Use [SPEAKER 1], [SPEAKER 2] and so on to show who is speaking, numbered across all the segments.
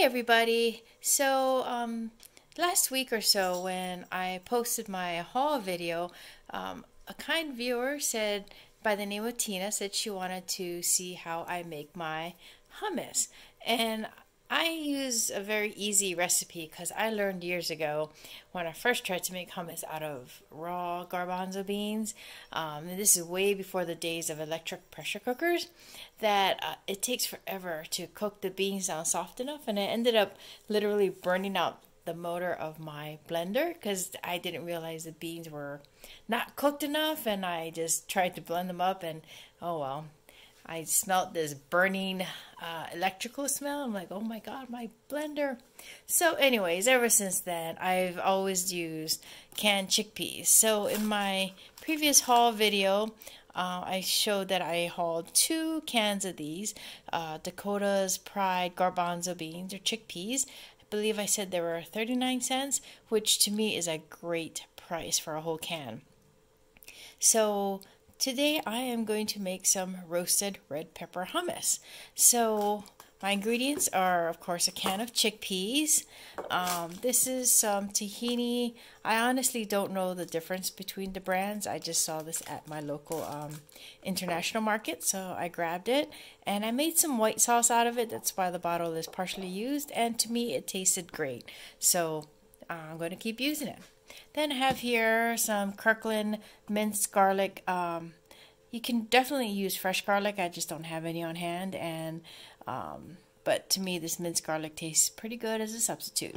[SPEAKER 1] everybody. Last week or so when I posted my haul video, a kind viewer said, by the name of Tina, said she wanted to see how I make my hummus. And I use a very easy recipe because I learned years ago when I first tried to make hummus out of raw garbanzo beans. And this is way before the days of electric pressure cookers, that it takes forever to cook the beans down soft enough. And I ended up literally burning out the motor of my blender because I didn't realize the beans were not cooked enough, and I just tried to blend them up, and oh well. I smelled this burning electrical smell. I'm like, oh my God, my blender. So anyways, ever since then, I've always used canned chickpeas. So in my previous haul video, I showed that I hauled 2 cans of these, Dakota's Pride garbanzo beans or chickpeas. I believe I said they were 39 cents, which to me is a great price for a whole can. So today I am going to make some roasted red pepper hummus. So my ingredients are, of course, a can of chickpeas. This is some tahini. I honestly don't know the difference between the brands. I just saw this at my local international market, so I grabbed it. And I made some white sauce out of it. That's why the bottle is partially used. And to me, it tasted great. So I'm going to keep using it. Then I have here some Kirkland minced garlic. You can definitely use fresh garlic. I just don't have any on hand, and but to me this minced garlic tastes pretty good as a substitute.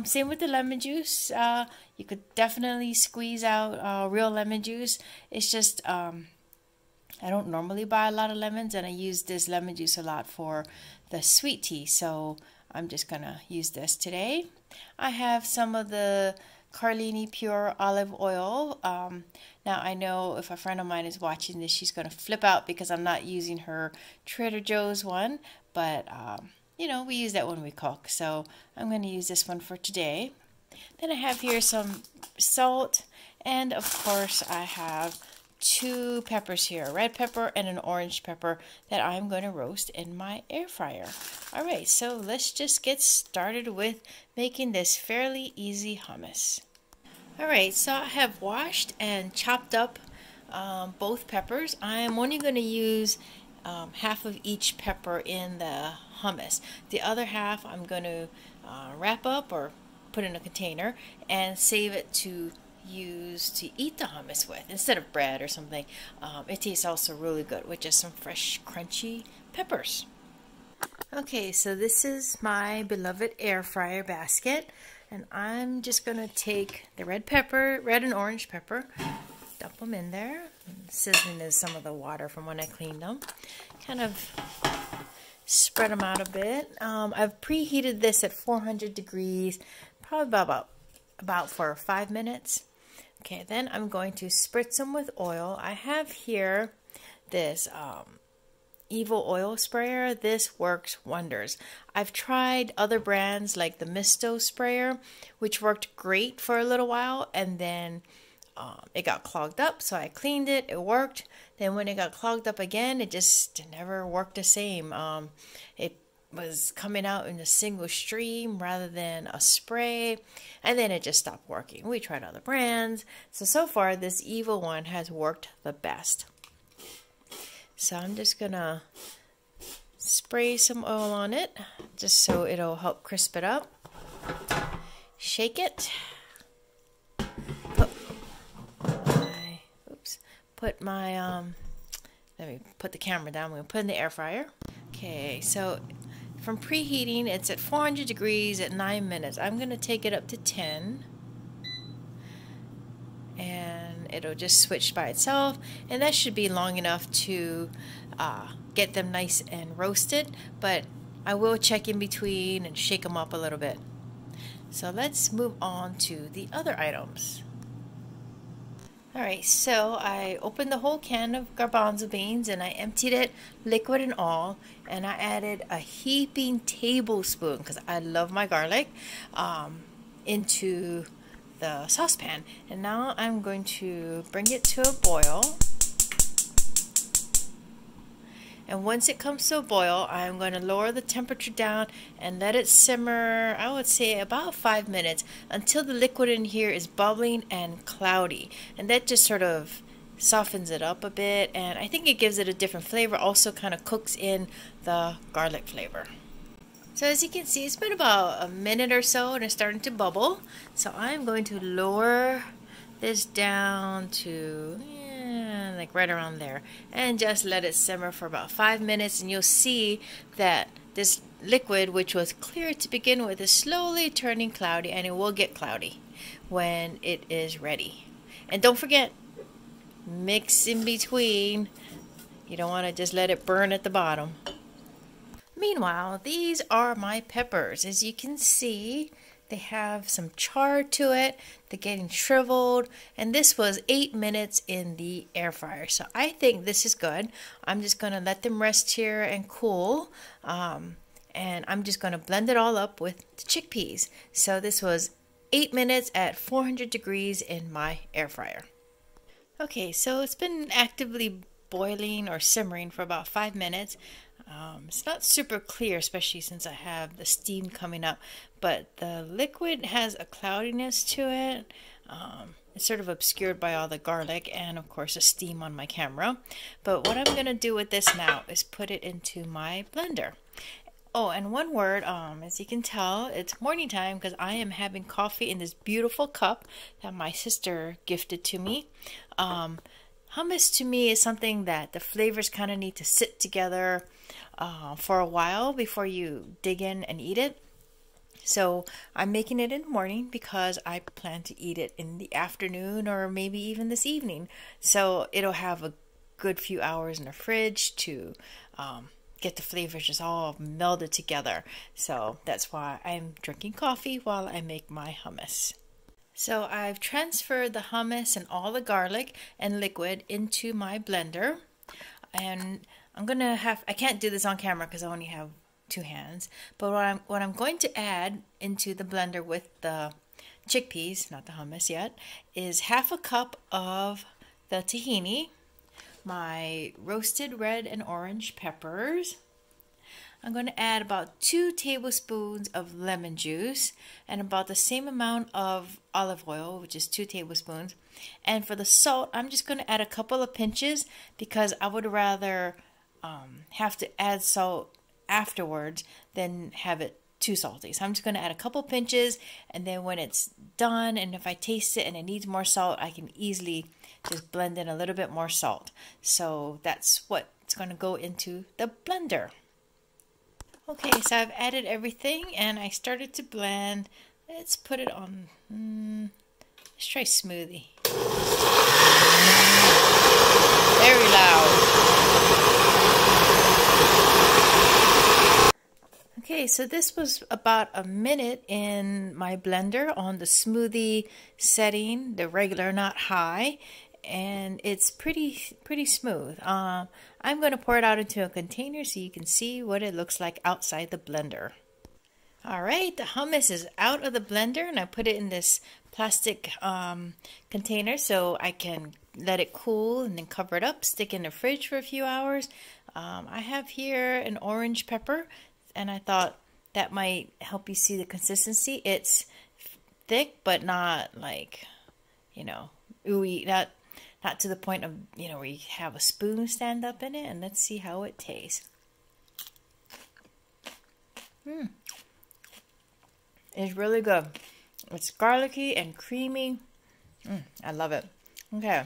[SPEAKER 1] Same with the lemon juice. You could definitely squeeze out real lemon juice. It's just I don't normally buy a lot of lemons, and I use this lemon juice a lot for the sweet tea, so I'm just gonna use this today. I have some of the Carlini pure olive oil. Now I know if a friend of mine is watching this, she's going to flip out because I'm not using her Trader Joe's one, but you know, we use that when we cook, so I'm going to use this one for today. Then I have here some salt, and of course I have 2 peppers here, a red pepper and an orange pepper that I'm going to roast in my air fryer. Alright, so let's just get started with making this fairly easy hummus. Alright, so I have washed and chopped up both peppers. I'm only going to use half of each pepper in the hummus. The other half I'm going to wrap up or put in a container and save it to use to eat the hummus with instead of bread or something. It tastes also really good with just some fresh crunchy peppers. Okay, so this is my beloved air fryer basket, and I'm just gonna take the red and orange pepper, dump them in there. Sizzling is some of the water from when I cleaned them. Kind of spread them out a bit. I've preheated this at 400 degrees, probably about for 5 minutes. Okay, then I'm going to spritz them with oil. I have here this Evil oil sprayer. This works wonders. I've tried other brands like the Misto sprayer, which worked great for a little while, and then it got clogged up, so I cleaned it. It worked. Then when it got clogged up again, it just never worked the same. It was coming out in a single stream rather than a spray, and then it just stopped working. We tried other brands, so far this Evil one has worked the best. So I'm just gonna spray some oil on it just so it'll help crisp it up. Shake it. Let me put the camera down. I'm gonna put it in the air fryer. Okay, so from preheating, it's at 400 degrees at 9 minutes. I'm gonna take it up to 10. And it'll just switch by itself, and that should be long enough to get them nice and roasted, but I will check in between and shake them up a little bit. So let's move on to the other items. Alright, so I opened the whole can of garbanzo beans and I emptied it, liquid and all, and I added a heaping tablespoon, because I love my garlic, into the saucepan. And now I'm going to bring it to a boil. And once it comes to a boil, I'm going to lower the temperature down and let it simmer, I would say about 5 minutes, until the liquid in here is bubbling and cloudy. And that just sort of softens it up a bit, and I think it gives it a different flavor. Also kind of cooks in the garlic flavor. So as you can see, it's been about a minute or so and it's starting to bubble. So I'm going to lower this down to like right around there and just let it simmer for about 5 minutes, and you'll see that this liquid, which was clear to begin with, is slowly turning cloudy, and it will get cloudy when it is ready. And don't forget, mix in between. You don't want to just let it burn at the bottom. Meanwhile, these are my peppers. As you can see, they have some char to it. They're getting shriveled, and this was 8 minutes in the air fryer. So I think this is good. I'm just going to let them rest here and cool. And I'm just going to blend it all up with the chickpeas. So this was 8 minutes at 400 degrees in my air fryer. Okay, so it's been actively boiling or simmering for about 5 minutes. It's not super clear, especially since I have the steam coming up, but the liquid has a cloudiness to it. It's sort of obscured by all the garlic and of course the steam on my camera. But what I'm going to do with this now is put it into my blender. Oh, and one word, as you can tell, it's morning time because I am having coffee in this beautiful cup that my sister gifted to me. Hummus to me is something that the flavors kind of need to sit together for a while before you dig in and eat it. So I'm making it in the morning because I plan to eat it in the afternoon or maybe even this evening. So it'll have a good few hours in the fridge to get the flavors just all melded together. So that's why I'm drinking coffee while I make my hummus. So I've transferred the hummus and all the garlic and liquid into my blender, and I can't do this on camera because I only have 2 hands, but what I'm going to add into the blender with the chickpeas, not the hummus yet, is half a cup of the tahini, my roasted red and orange peppers. I'm going to add about 2 tablespoons of lemon juice and about the same amount of olive oil, which is 2 tablespoons. And for the salt, I'm just going to add a couple of pinches because I would rather have to add salt afterwards than have it too salty. So I'm just going to add a couple pinches, and then when it's done and if I taste it and it needs more salt, I can easily just blend in a little bit more salt. So that's what's going to go into the blender. Okay, so I've added everything and I started to blend. Let's put it on, let's try smoothie. Very loud. Okay, so this was about a minute in my blender on the smoothie setting, the regular, not high, and it's pretty smooth. I'm going to pour it out into a container so you can see what it looks like outside the blender. Alright, the hummus is out of the blender and I put it in this plastic container so I can let it cool and then cover it up, stick it in the fridge for a few hours. I have here an orange pepper, and I thought that might help you see the consistency. It's thick, but not like, ooey, not to the point of, where you have a spoon stand up in it. And let's see how it tastes. It's really good. It's garlicky and creamy. I love it. Okay.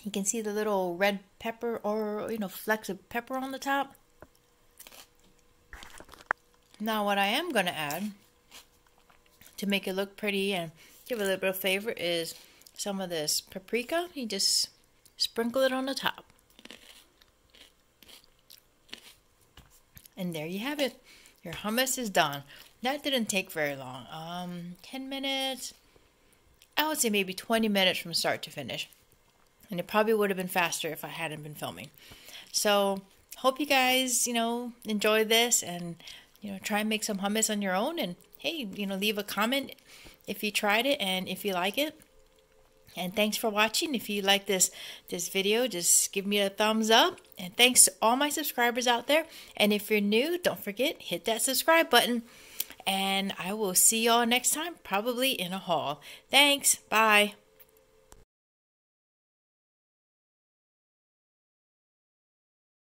[SPEAKER 1] You can see the little red pepper or, flecks of pepper on the top. Now what I am going to add to make it look pretty and give it a little bit of flavor is some of this paprika. You just sprinkle it on the top. And there you have it. Your hummus is done. That didn't take very long. 10 minutes. I would say maybe 20 minutes from start to finish. And it probably would have been faster if I hadn't been filming. So, hope you guys, enjoy this and, try and make some hummus on your own. And, hey, leave a comment if you tried it and if you like it. And thanks for watching. If you like this video, just give me a thumbs up. And thanks to all my subscribers out there. And if you're new, don't forget, hit that subscribe button. And I will see y'all next time, probably in a haul. Thanks. Bye.